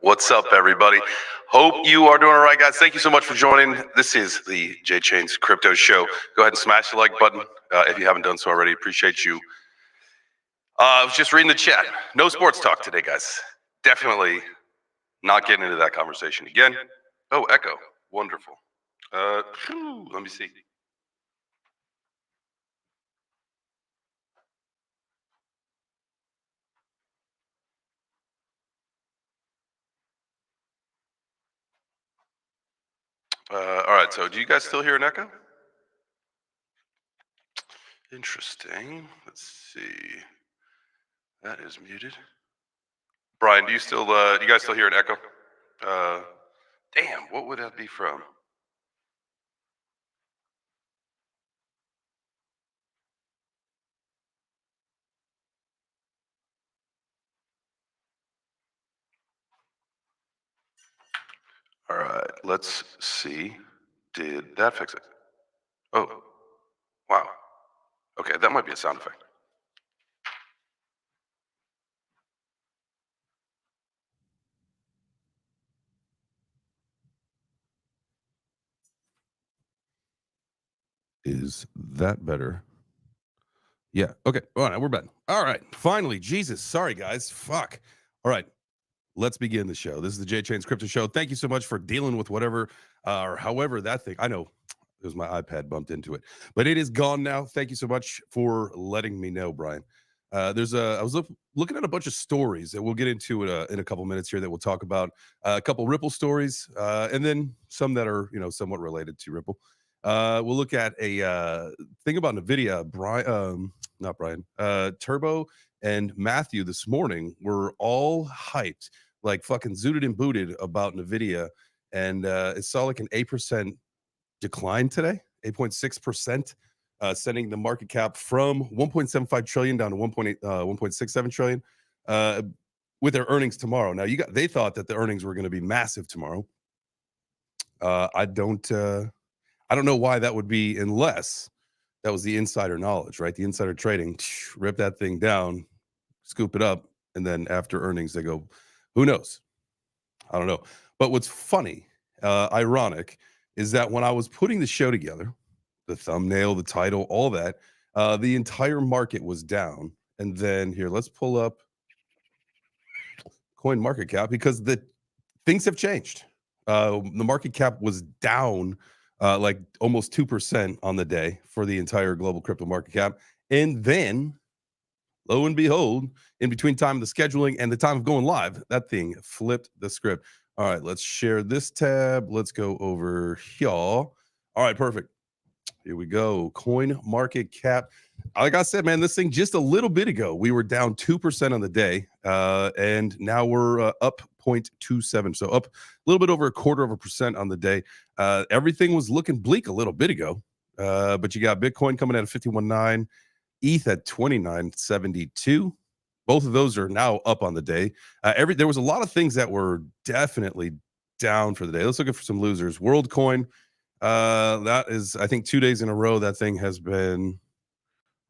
What's up, everybody? Hope you are doing all right, guys. Thank you so much for joining. This is the JChains Crypto Show. Go ahead and smash the like button if you haven't done so already. Appreciate you. I was just reading the chat. No sports talk today, guys. Definitely not getting into that conversation again. Oh, echo. Wonderful. Let me see. All right, so do you guys still hear an echo? Interesting. Let's see. That is muted. Brian, do you guys still hear an echo? Damn, what would that be from? All right, let's see. Did that fix it? Oh, wow. Okay, that might be a sound effect. Is that better? Yeah. Okay. All right. We're back. All right. Finally. Jesus. Sorry, guys. Fuck. All right. Let's begin the show. This is the JChains Crypto Show. Thank you so much for dealing with whatever or however that thing. I know it was my iPad bumped into it, but it is gone now. Thank you so much for letting me know, Brian. I was looking at a bunch of stories that we'll get into in a couple minutes here that we'll talk about. A couple Ripple stories, and then some that are somewhat related to Ripple. We'll look at a thing about NVIDIA. Not Brian. Turbo and Matthew this morning were all hyped, like fucking zooted and booted about NVIDIA, and it saw like an 8% decline today, 8.6%, sending the market cap from 1.75 trillion down to 1.67 trillion with their earnings tomorrow. Now they thought that the earnings were going to be massive tomorrow. I don't know why that would be unless that was the insider knowledge, right? The insider trading, rip that thing down, scoop it up, and then after earnings they go, who knows? I don't know. But what's funny, ironic, is that when I was putting the show together, the thumbnail, the title, all that, the entire market was down. And then here, let's pull up coin market cap because the things have changed. The market cap was down like almost 2% on the day for the entire global crypto market cap. And then, lo and behold, in between time of the scheduling and the time of going live, that thing flipped the script. All right, let's share this tab. Let's go over here. All right, perfect. Here we go. Coin market cap. Like I said, man, this thing just a little bit ago, we were down 2% on the day, and now we're up 0.27. So up a little bit over 0.25% on the day. Everything was looking bleak a little bit ago, but you got Bitcoin coming at 51.9, ETH at 29.72. Both of those are now up on the day. There was a lot of things that were definitely down for the day. Let's look at some losers. WorldCoin. That is, I think, 2 days in a row that thing has been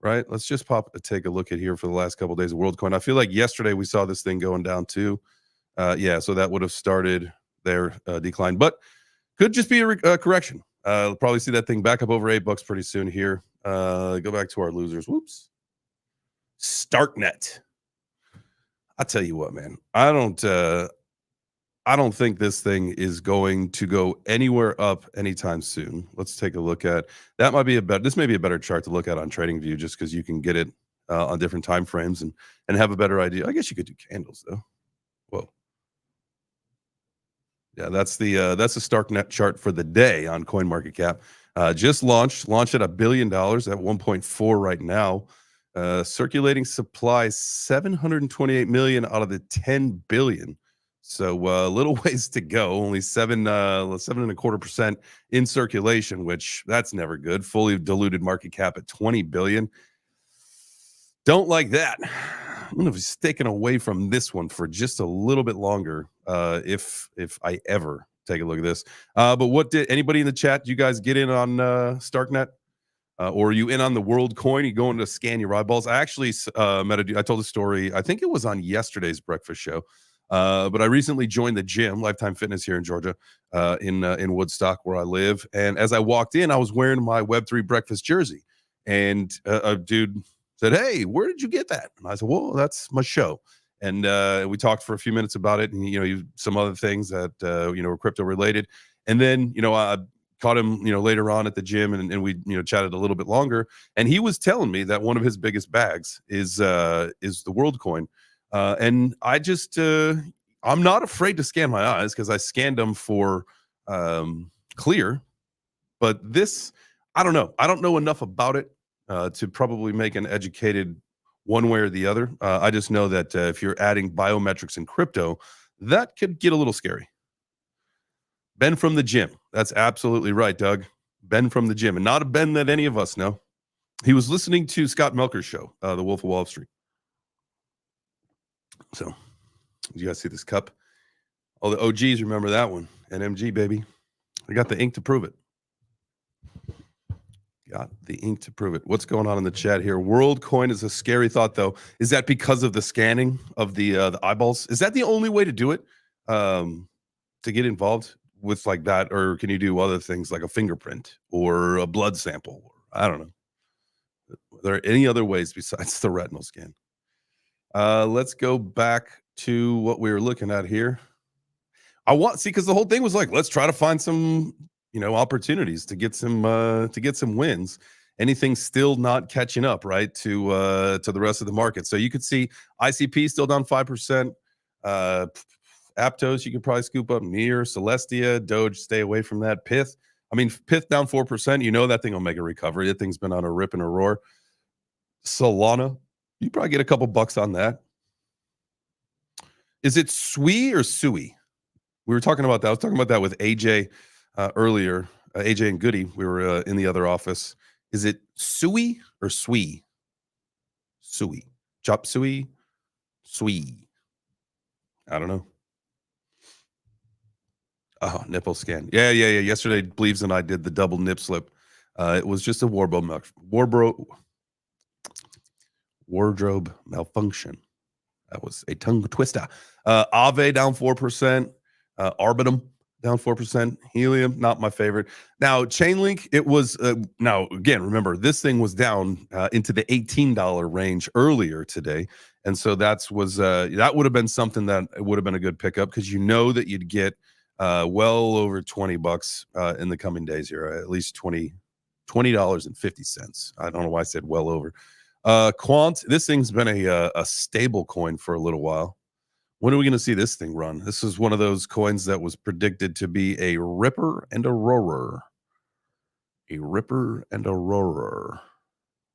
right. Let's just take a look at here for the last couple of days of WorldCoin. I feel like yesterday we saw this thing going down too. Yeah, so that would have started their decline, but could just be a correction. Probably see that thing back up over $8 pretty soon here. Go back to our losers. Whoops. Starknet. I'll tell you what, man. I don't think this thing is going to go anywhere up anytime soon. Let's take a look at that. This may be a better chart to look at on TradingView, just because you can get it on different time frames and have a better idea. I guess you could do candles though. Whoa. Yeah, that's the Starknet chart for the day on CoinMarketCap. Just launched at $1 billion at 1.4 right now. Circulating supply 728 million out of the 10 billion. So a little ways to go. Only 7.25% in circulation, which that's never good. Fully diluted market cap at 20 billion. Don't like that. I'm going to be sticking away from this one for just a little bit longer, if I ever take a look at this. But what did anybody in the chat? Do you guys get in on Starknet? Or are you in on the WorldCoin? You going to scan your eyeballs? I actually met a dude. I told a story. I think it was on yesterday's breakfast show. But I recently joined the gym, Lifetime Fitness here in Georgia, in Woodstock, where I live. And as I walked in, I was wearing my Web3 breakfast jersey, and a dude said, "Hey, where did you get that?" And I said, "Well, that's my show." And we talked for a few minutes about it, and some other things that were crypto related. And then I caught him later on at the gym, and we chatted a little bit longer. And he was telling me that one of his biggest bags is the world coin. And I just I'm not afraid to scan my eyes, because I scanned them for clear. But this, I don't know. I don't know enough about it to probably make an educated one way or the other. I just know that if you're adding biometrics in crypto, that could get a little scary. Ben from the gym. That's absolutely right, Doug. Ben from the gym, and not a Ben that any of us know. He was listening to Scott Melker's show, The Wolf of Wall Street. So, you guys see this cup? All the OGs remember that one. NMG, baby. I got the ink to prove it. Got the ink to prove it. What's going on in the chat here? WorldCoin is a scary thought, though. Is that because of the scanning of the eyeballs? Is that the only way to do it? To get involved with like that, or can you do other things like a fingerprint or a blood sample? I don't know. Are there any other ways besides the retinal scan? Let's go back to what we were looking at here. Because the whole thing was like, let's try to find some opportunities to get some wins. Anything still not catching up, right, to the rest of the market. So you could see ICP still down 5%. Aptos, you could probably scoop up. Near, Celestia, Doge, stay away from that. Pith down 4%. That thing will make a recovery. That thing's been on a rip and a roar. Solana, you probably get a couple bucks on that. Is it Sui or Sui? We were talking about that. I was talking about that with AJ earlier. AJ and Goody. We were in the other office. Is it Sui or Sui? Sui. Chop Sui? Sui. I don't know. Oh, nipple scan. Yeah. Yesterday, Bleaves and I did the double nip slip. It was just a wardrobe malfunction. That was a tongue twister. Aave down 4%. Arbitum down 4%. Helium, not my favorite. Now, Chainlink, it was, now, again, remember, this thing was down into the $18 range earlier today. And so that would have been something that would have been a good pickup, because that you'd get well over $20 in the coming days here, at least $20.50. I don't know why I said well over. Quant, this thing's been a stable coin for a little while. When are we going to see this thing run? This is one of those coins that was predicted to be a ripper and a roarer. A ripper and a roarer.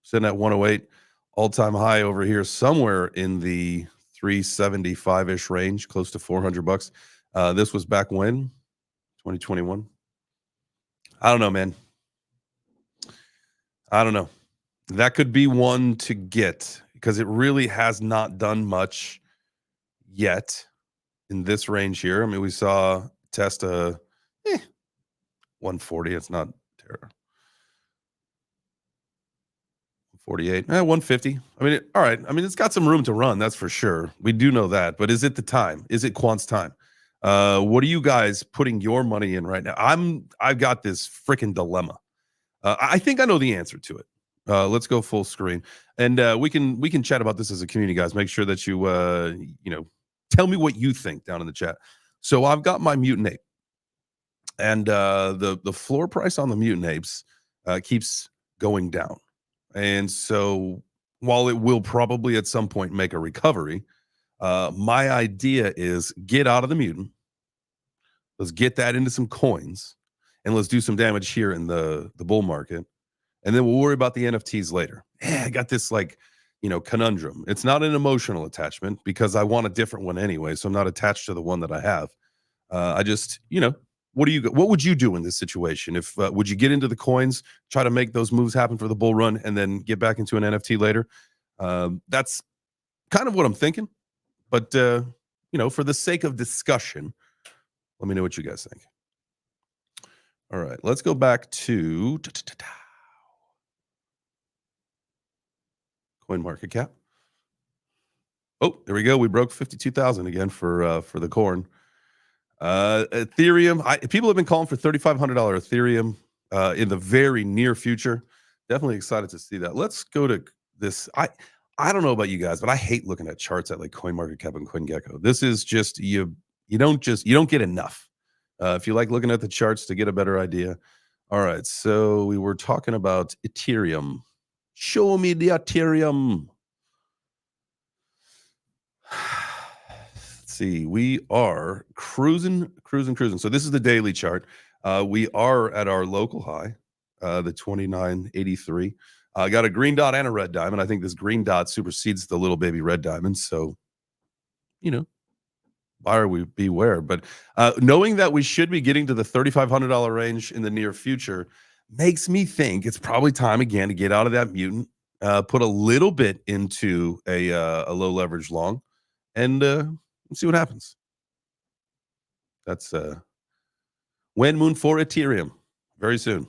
Sitting at 108, all-time high over here, somewhere in the 375-ish range, close to $400. This was back when? 2021? I don't know, man. I don't know. That could be one to get, because it really has not done much yet in this range here. I mean, we saw test a 140. It's not terrible. 48, 150. I mean, all right. I mean, it's got some room to run. That's for sure. We do know that. But is it the time? Is it Quant's time? What are you guys putting your money in right now? I've got this freaking dilemma. I think I know the answer to it. Let's go full screen, and we can chat about this as a community, guys. Make sure that you tell me what you think down in the chat. So I've got my Mutant Ape, and the floor price on the Mutant Apes keeps going down, and so while it will probably at some point make a recovery, my idea is get out of the Mutant. Let's get that into some coins, and let's do some damage here in the bull market. And then we'll worry about the NFTs later. I got this conundrum. It's not an emotional attachment, because I want a different one anyway. So I'm not attached to the one that I have. I just, what would you do in this situation? If would you get into the coins, try to make those moves happen for the bull run, and then get back into an NFT later? That's kind of what I'm thinking. But for the sake of discussion, let me know what you guys think. All right, let's go back to Coin market cap. Oh, there we go. We broke 52,000 again for the corn. Ethereum. People have been calling for $3,500 Ethereum in the very near future. Definitely excited to see that. Let's go to this. I don't know about you guys, but I hate looking at charts at like CoinMarketCap and CoinGecko. This is just you don't get enough. If you like looking at the charts to get a better idea. All right, so we were talking about Ethereum. Show me the Ethereum. Let's see. We are cruising. So this is the daily chart. We are at our local high, the 2983. I got a green dot and a red diamond. I think this green dot supersedes the little baby red diamond. So, you know, buyer we beware. But knowing that we should be getting to the $3,500 range in the near future makes me think it's probably time again to get out of that mutant, put a little bit into a low leverage long, and see what happens. That's when moon for Ethereum very soon,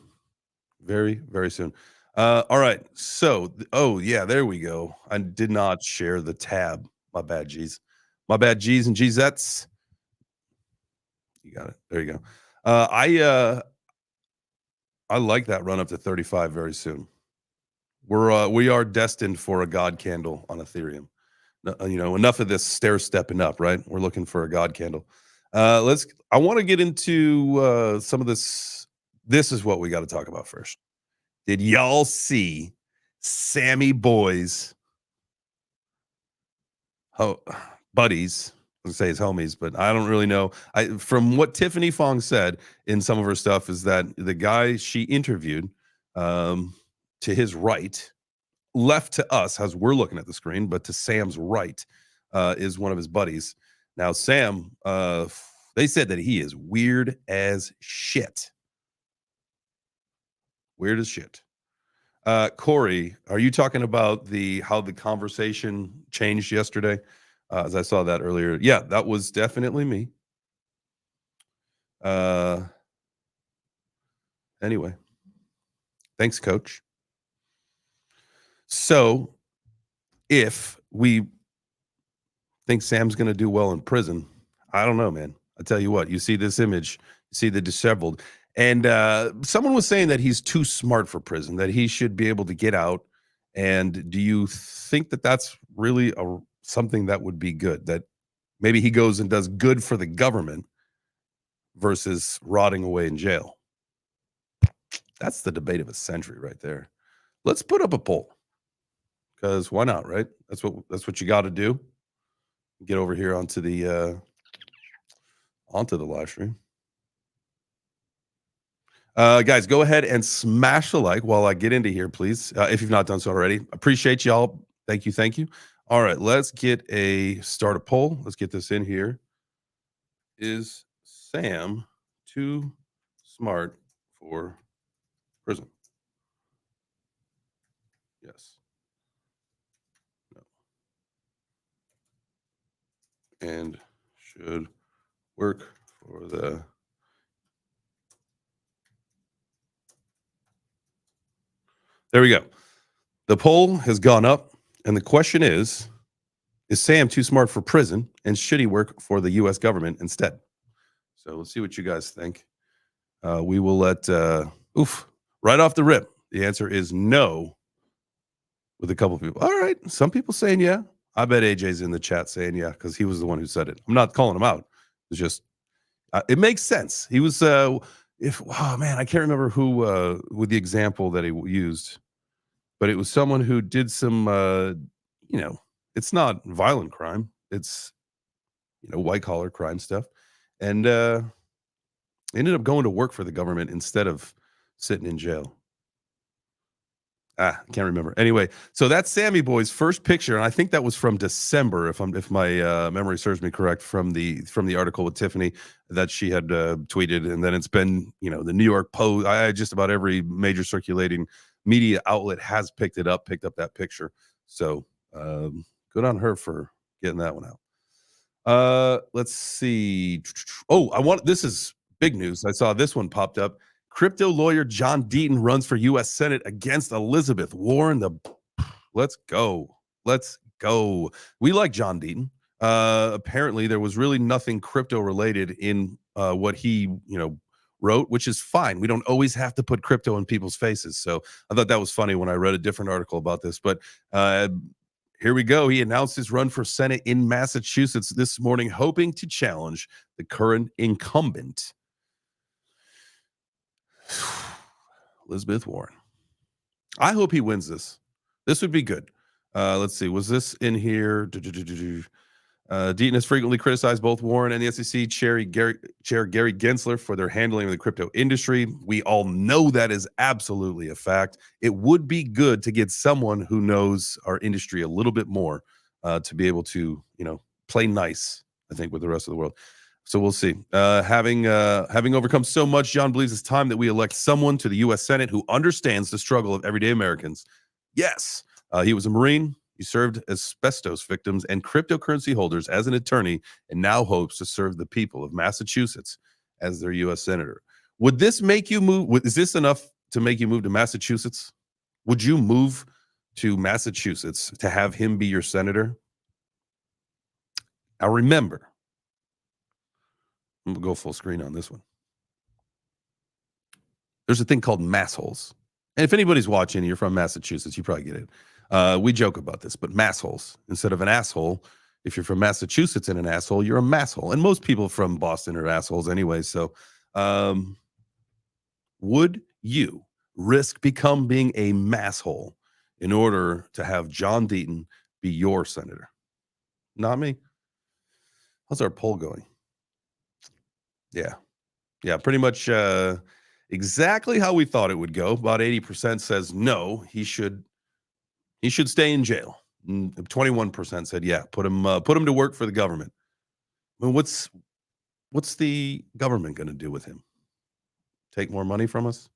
very soon. All right, so oh yeah, there we go. I did not share the tab. My bad, G's. My bad, G's and Gzettes. You got it. There you go. I like that run up to 35 very soon. We are destined for a god candle on Ethereum. Enough of this stair stepping up, right? We're looking for a god candle. I want to get into some of this. This is what we got to talk about first. Did y'all see Sammy Boy's buddies? I was gonna say his homies, but I don't really know. From what Tiffany Fong said in some of her stuff is that the guy she interviewed, to his right, left to us as we're looking at the screen, but to Sam's right is one of his buddies. Now, Sam, they said that he is weird as shit. Weird as shit. Corey, are you talking about how the conversation changed yesterday? As I saw that earlier. Yeah, that was definitely me. Anyway, thanks, Coach. So, if we think Sam's going to do well in prison, I don't know, man. I tell you what, you see this image, you see the disheveled. And someone was saying that he's too smart for prison, that he should be able to get out. And do you think that that's really something that would be good? That maybe he goes and does good for the government versus rotting away in jail? That's the debate of a century right there. Let's put up a poll, because why not, right? That's what you got to do. Get over here onto the live stream. Guys, go ahead and smash the like while I get into here, please. If you've not done so already, appreciate y'all. Thank you. All right, let's start a poll. Let's get this in here. Is Sam too smart for prison? Yes. No. And should work for the There we go. The poll has gone up, and the question is Sam too smart for prison, and should he work for the U.S. government instead? So let's see what you guys think. We will let, right off the rip, the answer is no with a couple of people. All right, some people saying yeah. I bet AJ's in the chat saying yeah, because he was the one who said it. I'm not calling him out. It's just, it makes sense. He was, I can't remember who, with the example that he used, but it was someone who did some, it's not violent crime. It's, white collar crime stuff. And ended up going to work for the government instead of sitting in jail. I can't remember. Anyway, so that's Sammy Boy's first picture, and I think that was from December, if my memory serves me correct, from the article with Tiffany that she had tweeted, and then it's been, the New York Post. Just about every major circulating media outlet has picked up that picture. So good on her for getting that one out. Let's see. This is big news. I saw this one popped up. Crypto lawyer John Deaton runs for U.S. Senate against Elizabeth Warren. Let's go. go. We like John Deaton. Apparently, there was really nothing crypto related in what he, wrote, which is fine. We don't always have to put crypto in people's faces. So I thought that was funny when I read a different article about this. But here we go. He announced his run for Senate in Massachusetts this morning, hoping to challenge the current incumbent, Elizabeth Warren. I hope he wins this. This would be good. Let's see. Was this in here? Deaton has frequently criticized both Warren and the SEC Chair Gary Gensler for their handling of the crypto industry. We all know that is absolutely a fact. It would be good to get someone who knows our industry a little bit more to be able to, play nice, I think, with the rest of the world. So we'll see. Having overcome so much, John believes it's time that we elect someone to the U.S. Senate who understands the struggle of everyday Americans. Yes, he was a Marine. He served asbestos victims and cryptocurrency holders as an attorney and now hopes to serve the people of Massachusetts as their U.S. Senator. Would this make you move? Is this enough to make you move to Massachusetts? Would you move to Massachusetts to have him be your senator? Now remember, I'm going to go full screen on this one. There's a thing called massholes. And if anybody's watching, you're from Massachusetts, you probably get it. We joke about this, but massholes. Instead of an asshole, if you're from Massachusetts and an asshole, you're a masshole. And most people from Boston are assholes anyway. So would you risk being a masshole in order to have John Deaton be your senator? Not me. How's our poll going? Yeah, pretty much exactly how we thought it would go. About 80% says no, he should stay in jail. 21% said yeah, put him to work for the government. Well, what's the government going to do with him? Take more money from us?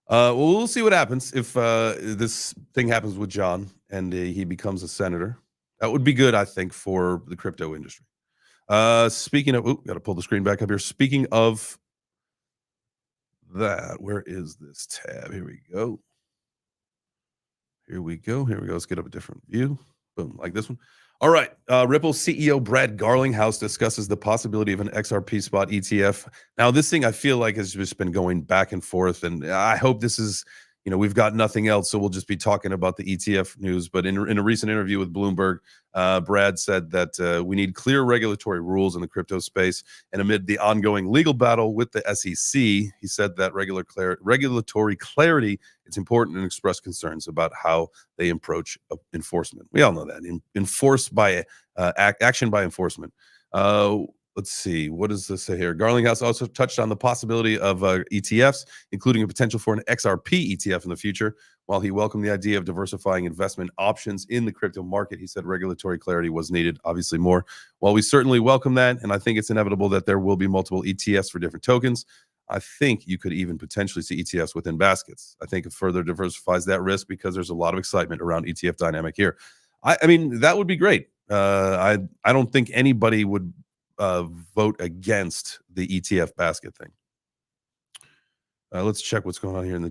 Well, we'll see what happens if this thing happens with John and he becomes a senator. That would be good, I think, for the crypto industry. Speaking of, got to pull the screen back up here. Speaking of that, where is this tab? Here we go. Let's get up a different view. Boom, like this one. All right. Ripple CEO Brad Garlinghouse discusses the possibility of an XRP spot ETF. Now, this thing I feel like has just been going back and forth, and I hope this is, we've got nothing else, so we'll just be talking about the ETF news. But in a recent interview with Bloomberg, Brad said that we need clear regulatory rules in the crypto space. And amid the ongoing legal battle with the SEC, he said that regulatory clarity is important and expressed concerns about how they approach enforcement. We all know that. Action by enforcement. Let's see. What does this say here? Garlinghouse also touched on the possibility of ETFs, including a potential for an XRP ETF in the future. While he welcomed the idea of diversifying investment options in the crypto market, he said regulatory clarity was needed, obviously more. While we certainly welcome that, and I think it's inevitable that there will be multiple ETFs for different tokens, I think you could even potentially see ETFs within baskets. I think it further diversifies that risk because there's a lot of excitement around ETF dynamic here. I mean, that would be great. I don't think anybody would vote against the ETF basket thing. Let's check what's going on here in the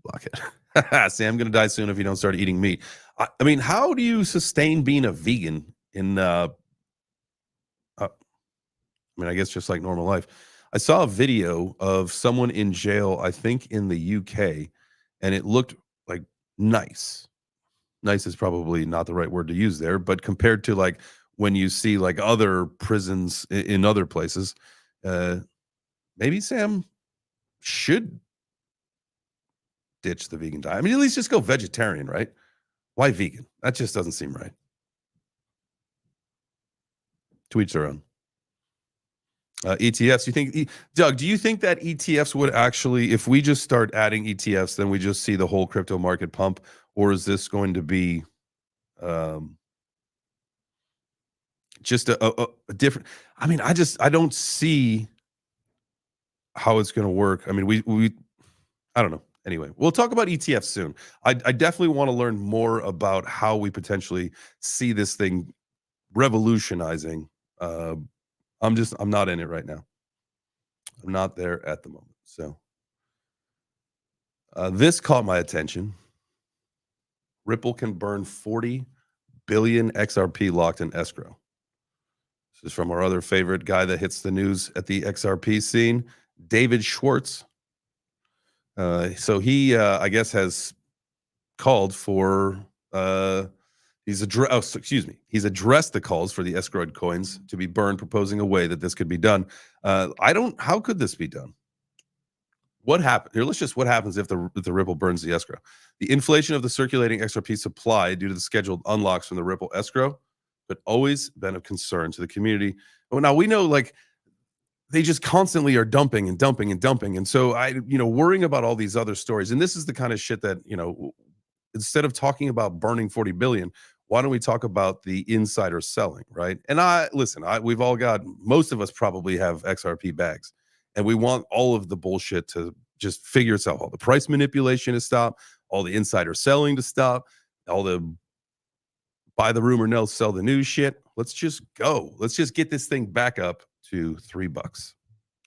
block it. Say I'm gonna die soon if you don't start eating meat. I mean, how do you sustain being a vegan in I guess just like normal life? I saw a video of someone in jail, I think in the UK, and it looked like nice. Nice is probably not the right word to use there, but compared to like when you see like other prisons in other places, maybe Sam should ditch the vegan diet. I mean, at least just go vegetarian, right? Why vegan? That just doesn't seem right. To each their own. ETFs, you think, Doug, do you think that ETFs would actually, if we just start adding ETFs, then we just see the whole crypto market pump? Or is this going to be just a different? I mean, I don't see how it's going to work. I mean, I don't know. Anyway, we'll talk about ETFs soon. I definitely want to learn more about how we potentially see this thing revolutionizing. I'm not in it right now. I'm not there at the moment. So this caught my attention. Ripple can burn 40 billion XRP locked in escrow. This is from our other favorite guy that hits the news at the XRP scene, David Schwartz. So he, I guess, has called for. He's addressed the calls for the escrowed coins to be burned, proposing a way that this could be done. I don't. How could this be done? What happened here? What happens if the Ripple burns the escrow? The inflation of the circulating XRP supply due to the scheduled unlocks from the Ripple escrow, but always been of concern to the community. Well, now we know, like, they just constantly are dumping and dumping and dumping, and so worrying about all these other stories. And this is the kind of shit that instead of talking about burning 40 billion, why don't we talk about the insider selling, right? And we've all got, most of us probably have XRP bags, and we want all of the bullshit to just figure itself out. All the price manipulation to stop, all the insider selling to stop, all the buy the rumor, no, sell the news shit. Let's just go. Let's just get this thing back up to $3.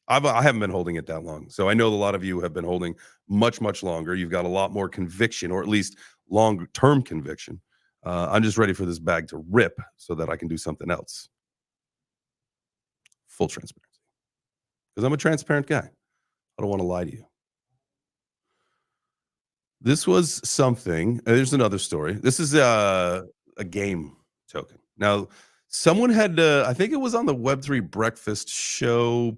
I haven't been holding it that long, so I know a lot of you have been holding much, much longer. You've got a lot more conviction, or at least long-term conviction. I'm just ready for this bag to rip so that I can do something else. Full transparency, because I'm a transparent guy. I don't want to lie to you. This was something. There's another story. This is a game token. Now, someone had, I think it was on the Web3 Breakfast show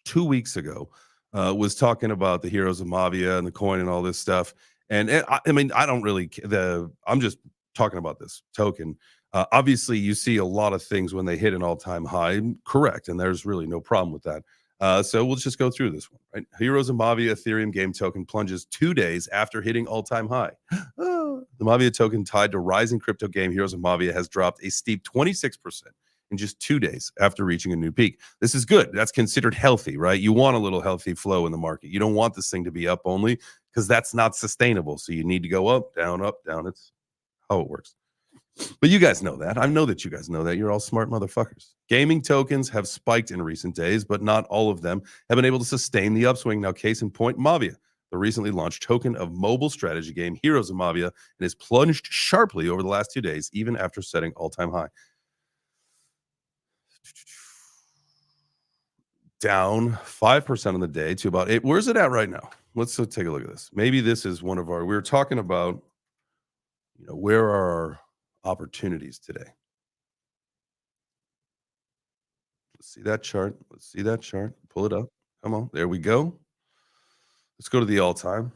2 weeks ago, was talking about the Heroes of Mavia and the coin and all this stuff. And I mean, I don't really, I'm just talking about this token. Obviously, you see a lot of things when they hit an all-time high, correct, and there's really no problem with that. So we'll just go through this one. Right? Heroes of Mavia Ethereum game token plunges 2 days after hitting all-time high. The Mavia token tied to rising crypto game Heroes of Mavia has dropped a steep 26% in just 2 days after reaching a new peak. This is good. That's considered healthy, right? You want a little healthy flow in the market. You don't want this thing to be up only, because that's not sustainable. So you need to go up, down, up, down. It's how it works. But you guys know that. I know that you guys know that. You're all smart motherfuckers. Gaming tokens have spiked in recent days, but not all of them have been able to sustain the upswing. Now, case in point, Mavia, the recently launched token of mobile strategy game Heroes of Mavia, and has plunged sharply over the last 2 days, even after setting all-time high. Down 5% on the day to about 8. Where's it at right now? Let's take a look at this. Maybe this is one of our, we were talking about, where are our opportunities today? Let's see that chart. Let's see that chart. Pull it up. Come on. There we go. Let's go to the all-time.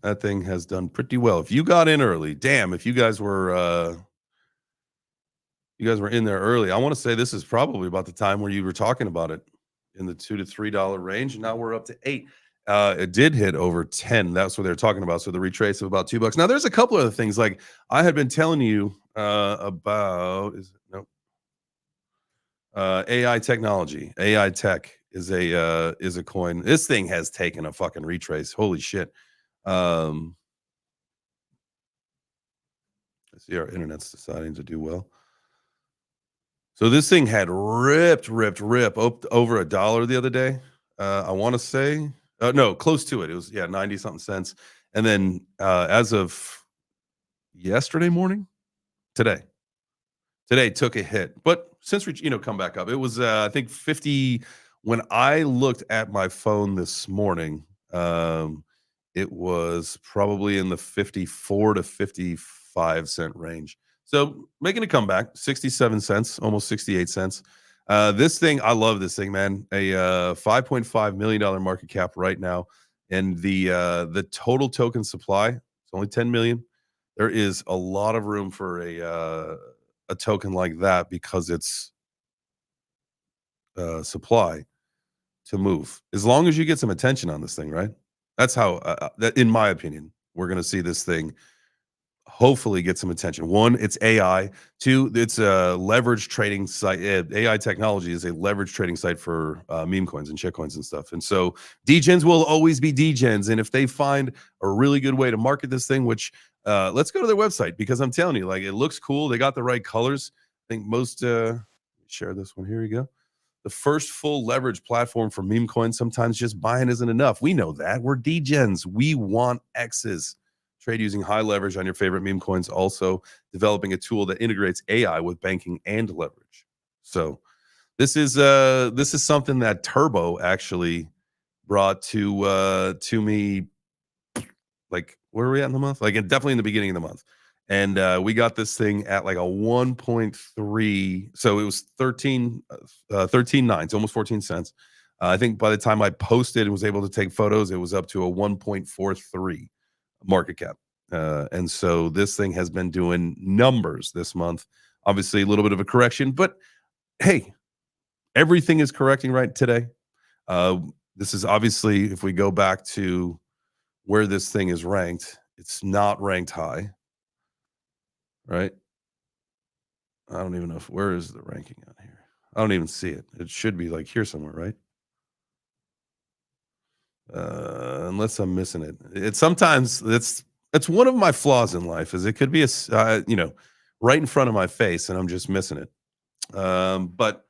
That thing has done pretty well. If you got in early, damn, if you guys were in there early, I want to say this is probably about the time where you were talking about it, in the $2 to $3 range. And now we're up to 8. It did hit over 10. That's what they're talking about. So the retrace of about $2. Now there's a couple other things, like I had been telling you about. AI technology. AI tech is a coin. This thing has taken a fucking retrace. Holy shit. I see our internet's deciding to do well. So this thing had ripped over $1 the other day. I want to say, no, close to it. It was 90 something cents. And then as of yesterday morning, today took a hit. But since we come back up, it was I think 50 when I looked at my phone this morning. It was probably in the 54 to 55 cent range. So making a comeback, 67 cents, almost 68 cents. This thing, I love this thing, man. A $5.5 million market cap right now. And the total token supply, it's only 10 million. There is a lot of room for a token like that, because it's supply to move. As long as you get some attention on this thing, right? That's how, that, in my opinion, we're going to see this thing hopefully get some attention. One, it's AI. Two, it's a leverage trading site. AI technology is a leverage trading site for meme coins and shit coins and stuff. And so degens will always be degens. And if they find a really good way to market this thing, which let's go to their website, because I'm telling you, like, it looks cool. They got the right colors. I think most, share this one. Here you go. the first full leverage platform for meme coins. Sometimes just buying isn't enough. We know that. We're degens. We want X's. Trade using high leverage on your favorite meme coins. Also developing a tool that integrates AI with banking and leverage. So this is something that Turbo actually brought to me, like, where are we at in the month? Like, definitely in the beginning of the month. And we got this thing at like a 1.3. So it was 13.9, so almost 14 cents. I think by the time I posted and was able to take photos, it was up to a 1.43 market cap. And so this thing has been doing numbers this month. Obviously, a little bit of a correction, but hey, everything is correcting right today. This is obviously, if we go back to where this thing is ranked, it's not ranked high, right? I don't even know where is the ranking on here. I don't even see it. It should be like here somewhere, right? Unless I'm missing it. It's sometimes it's one of my flaws in life is it could be right in front of my face and I'm just missing it. But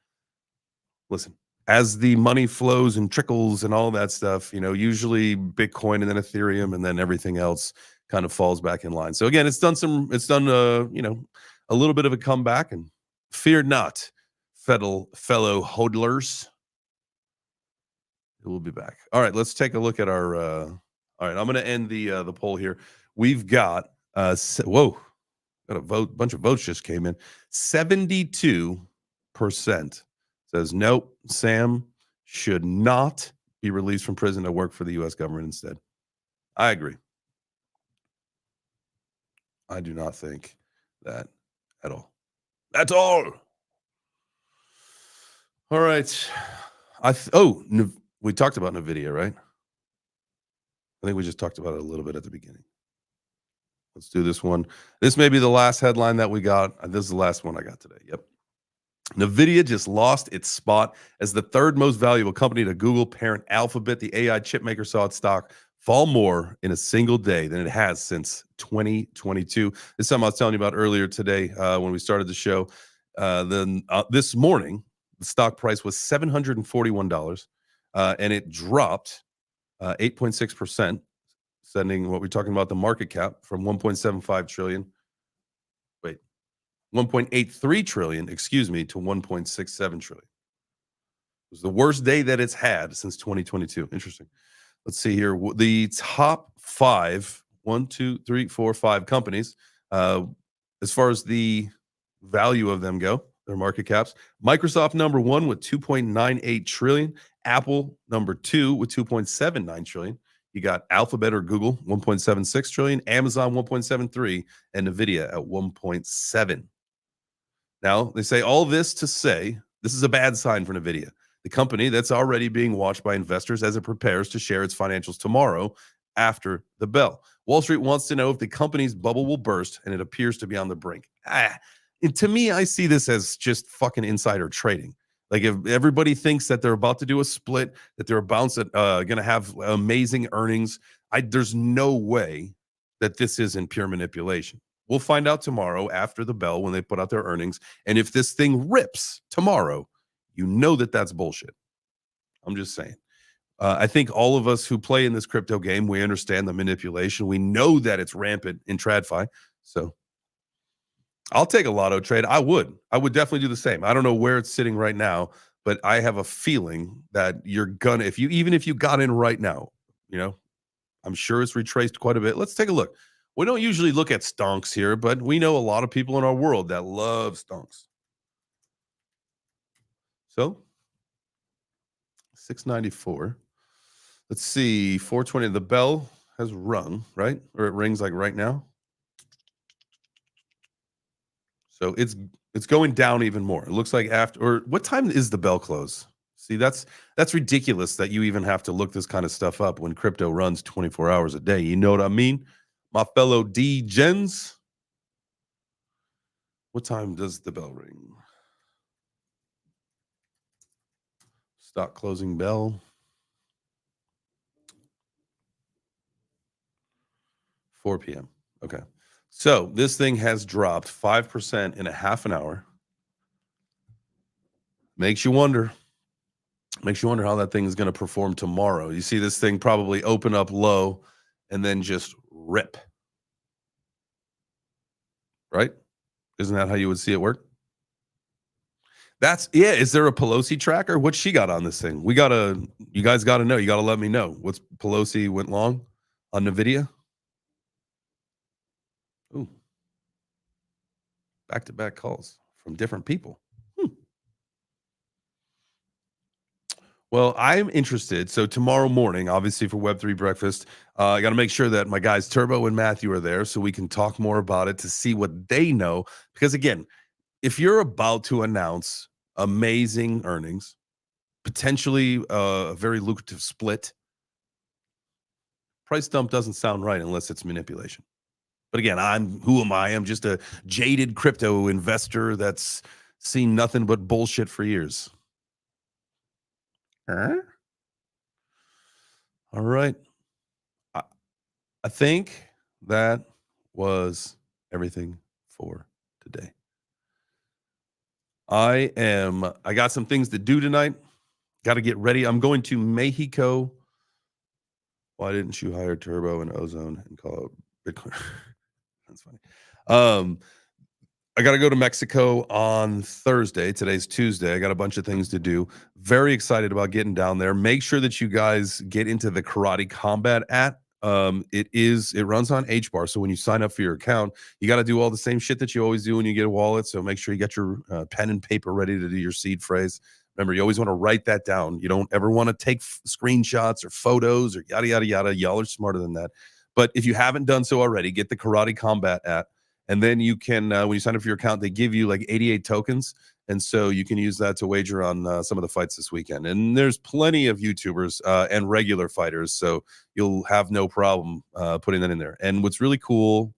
listen, as the money flows and trickles and all that stuff, usually Bitcoin and then Ethereum and then everything else kind of falls back in line. So again, it's done a little bit of a comeback, and fear not, fellow hodlers. It will be back. All right, let's take a look at our all right, I'm going to end the poll here. We've got whoa, got a bunch of votes just came in. 72% says nope, Sam should not be released from prison to work for the US government instead. I agree. I do not think that at all. That's all. All right. We talked about NVIDIA, right? I think we just talked about it a little bit at the beginning. Let's do this one. This may be the last headline that we got. This is the last one I got today. Yep. NVIDIA just lost its spot as the third most valuable company to Google parent Alphabet. The AI chipmaker saw its stock fall more in a single day than it has since 2022. This is something I was telling you about earlier today when we started the show. This morning, the stock price was $741, and it dropped 8.6%, sending what we're talking about the market cap from 1.75 trillion. Wait, 1.83 trillion, excuse me, to 1.67 trillion. It was the worst day that it's had since 2022. Interesting. Let's see here. The top 5, 1, 2, 3, 4, 5 companies, as far as the value of them go, their market caps. Microsoft number 1 with 2.98 trillion. Apple number 2 with 2.79 trillion. You got Alphabet or Google 1.76 trillion, Amazon 1.73, and NVIDIA at 1.7. Now, they say all this to say this is a bad sign for NVIDIA, the company that's already being watched by investors as it prepares to share its financials tomorrow after the bell. Wall Street wants to know if the company's bubble will burst, and it appears to be on the brink. And to me, I see this as just fucking insider trading. Like, if everybody thinks that they're about to do a split, that they're going to have amazing earnings, there's no way that this isn't pure manipulation. We'll find out tomorrow after the bell when they put out their earnings. And if this thing rips tomorrow, you know that that's bullshit. I'm just saying. I think all of us who play in this crypto game, we understand the manipulation. We know that it's rampant in TradFi. So I'll take a lotto trade. I would definitely do the same. I don't know where it's sitting right now, but I have a feeling that you're gonna, if you got in right now, I'm sure it's retraced quite a bit. Let's take a look. We don't usually look at stonks here, but we know a lot of people in our world that love stonks. So 694. Let's see, 420. The bell has rung, right? Or it rings like right now. So it's going down even more. It looks like after, or what time is the bell close? See, that's ridiculous that you even have to look this kind of stuff up when crypto runs 24 hours a day. You know what I mean? My fellow D-gens. What time does the bell ring? Stock closing bell. 4 p.m. Okay. So this thing has dropped 5% in a half an hour. Makes you wonder, Makes you wonder how that thing is going to perform tomorrow. You see this thing probably open up low and then just rip, right? Isn't that how you would see it work? That's yeah. Is there a Pelosi tracker? What she got on this thing? You guys gotta know. You gotta let me know. What's Pelosi went long on Nvidia? Ooh, back to back calls from different people. Hmm. Well, I'm interested. So tomorrow morning, obviously for Web3 breakfast, I got to make sure that my guys Turbo and Matthew are there so we can talk more about it to see what they know. Because again, if you're about to announce amazing earnings, potentially a very lucrative split, price dump doesn't sound right unless it's manipulation. But again, who am I? I'm just a jaded crypto investor that's seen nothing but bullshit for years. Huh? All right. I, I think that was everything for today. I got some things to do tonight. Got to get ready. I'm going to Mexico. Why didn't you hire Turbo and Ozone and call it Bitcoin? That's funny. Um, I got to go to Mexico on Thursday. Today's Tuesday. I got a bunch of things to do. Very excited about getting down there. Make sure that you guys get into the Karate Combat app. It runs on HBAR. So when you sign up for your account, you got to do all the same shit that you always do when you get a wallet. So make sure you get your pen and paper ready to do your seed phrase. Remember, you always want to write that down. You don't ever want to take screenshots or photos or yada yada yada. Y'all are smarter than that. But if you haven't done so already, get the Karate Combat app. And then you can, when you sign up for your account, they give you like 88 tokens. And so you can use that to wager on some of the fights this weekend. And there's plenty of YouTubers and regular fighters. So you'll have no problem putting that in there. And what's really cool,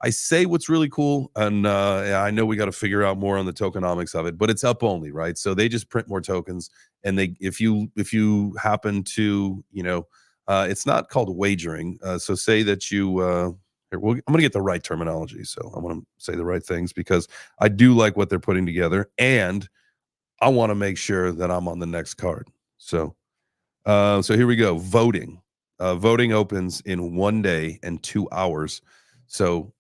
I say what's really cool, and I know we got to figure out more on the tokenomics of it, but it's up only, right? So they just print more tokens, and they if you happen to, it's not called wagering. So say that you, I'm going to get the right terminology, so I want to say the right things because I do like what they're putting together, and I want to make sure that I'm on the next card. So here we go. Voting. Voting opens in 1 day and 2 hours. So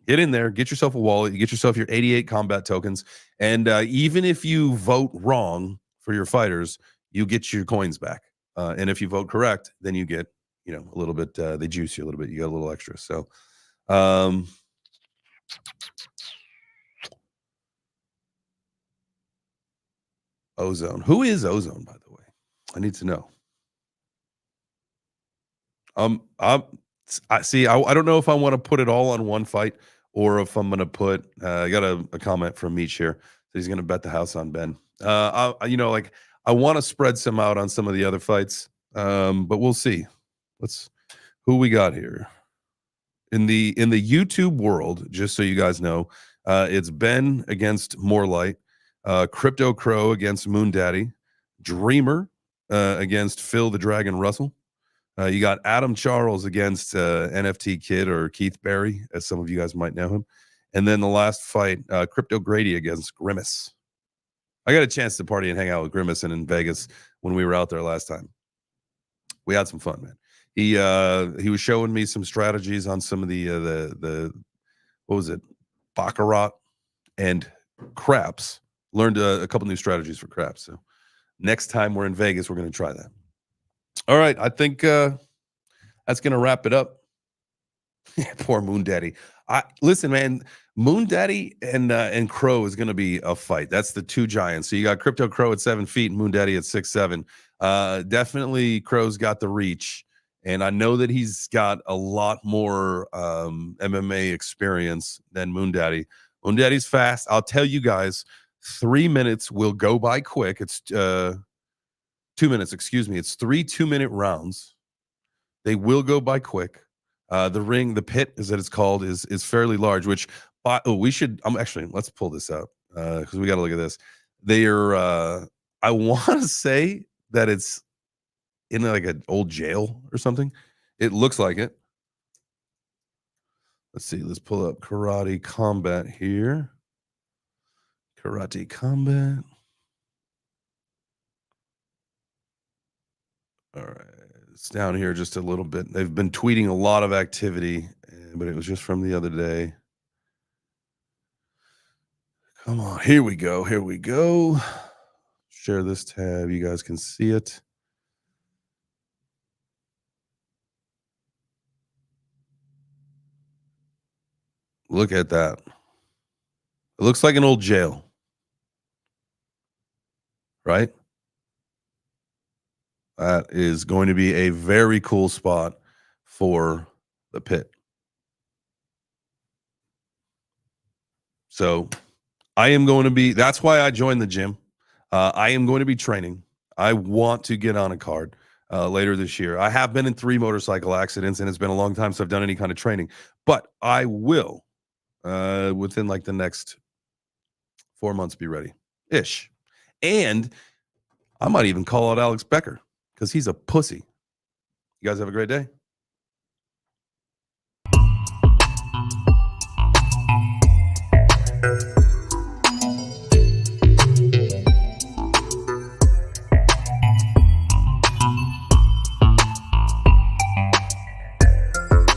get in there, get yourself a wallet, you get yourself your 88 combat tokens, and even if you vote wrong for your fighters, you get your coins back. And if you vote correct, then you get, a little bit. They juice you a little bit. You get a little extra. So, um, Ozone. Who is Ozone, by the way? I need to know. I'm I see. I don't know if I want to put it all on one fight or if I'm going to put. I got a comment from Meech here. That he's going to bet the house on Ben. Like I want to spread some out on some of the other fights, but we'll see. Let's who we got here in the YouTube world. Just so you guys know, it's Ben against Morelight, Crypto Crow against Moon Daddy, Dreamer against Phil the Dragon Russell. You got Adam Charles against NFT Kid or Keith Berry, as some of you guys might know him. And then the last fight, Crypto Grady against Grimace. I got a chance to party and hang out with Grimace in Vegas when we were out there last time. We had some fun, man. He was showing me some strategies on some of the what was it, baccarat and craps. Learned a couple new strategies for craps. So next time we're in Vegas, we're going to try that. All right, I think that's going to wrap it up. Poor Moon Daddy. I listen, man. Moon Daddy and Crow is going to be a fight. That's the two giants. So you got Crypto Crow at 7 feet, and Moon Daddy at 6'7". Definitely, Crow's got the reach, and I know that he's got a lot more MMA experience than Moon Daddy. Moon Daddy's fast. I'll tell you guys, 3 minutes will go by quick. It's 2 minutes. Excuse me. It's 3 2-minute rounds. They will go by quick. The pit, as it's called, is fairly large. Which, we should. Let's pull this up because we got to look at this. They are. I want to say that it's in like an old jail or something. It looks like it. Let's see. Let's pull up Karate Combat here. Karate Combat. All right. It's down here just a little bit. They've been tweeting a lot of activity, but it was just from the other day. Come on. Here we go. Here we go. Share this tab. You guys can see it. Look at that. It looks like an old jail, right? That is going to be a very cool spot for the pit. So I am going to be, that's why I joined the gym. I am going to be training. I want to get on a card later this year. I have been in 3 motorcycle accidents, and it's been a long time since I've done any kind of training, but I will within like the next 4 months be ready ish. And I might even call out Alex Becker because he's a pussy. You guys have a great day.